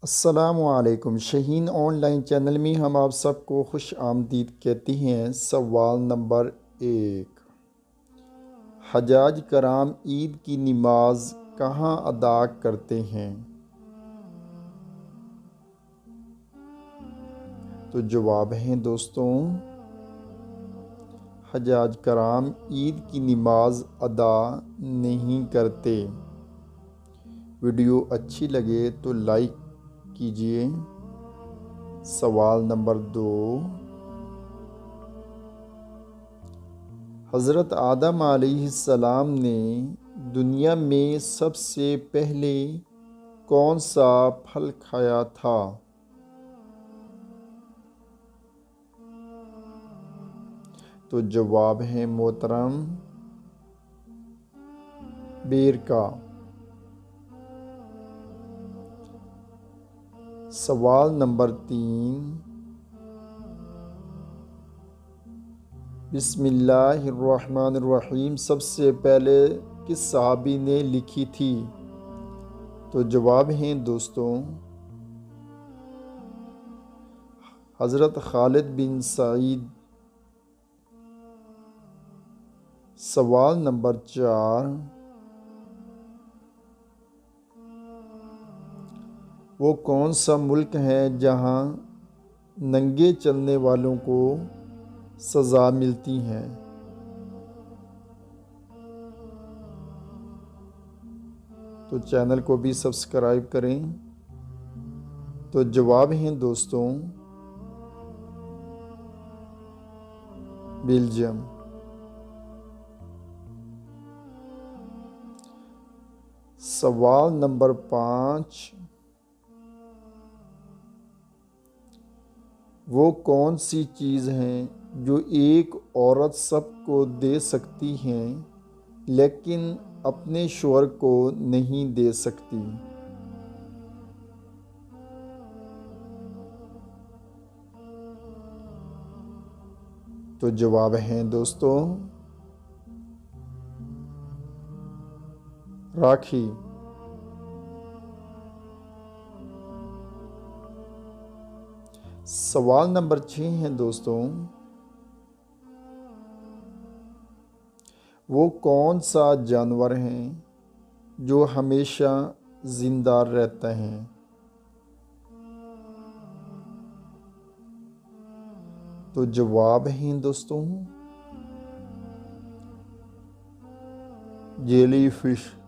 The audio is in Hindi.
अस्सलामुअलैकुम। शहीन ऑनलाइन चैनल में हम आप सबको खुश आमदीद कहते हैं। सवाल नंबर 1, हजाज कराम ईद की नमाज कहाँ अदा करते हैं? तो जवाब है दोस्तों, हजाज कराम ईद की नमाज अदा नहीं करते। वीडियो अच्छी लगे तो लाइक कीजिए। सवाल नंबर 2, हज़रत आदम अलैहिस्सलाम ने दुनिया में सबसे पहले कौन सा फल खाया था? तो जवाब है मोहतरम, बेर का। सवाल नंबर 3, बिस्मिल्लाहिर्रहमानिर्रहीम सबसे पहले किस सहाबी ने लिखी थी? तो जवाब हैं दोस्तों, हज़रत खालिद बिन सईद। सवाल नंबर 4, वो कौन सा मुल्क है जहां नंगे चलने वालों को सज़ा मिलती है? तो चैनल को भी सब्सक्राइब करें। तो जवाब हैं दोस्तों, बेल्जियम। सवाल नंबर 5, वो कौन सी चीज़ है जो एक औरत सबको दे सकती है लेकिन अपने शौहर को नहीं दे सकती? तो जवाब है दोस्तों, राखी। सवाल नंबर 6 है दोस्तों, वो कौन सा जानवर है जो हमेशा जिंदा रहता है? तो जवाब है दोस्तों, जेली फिश।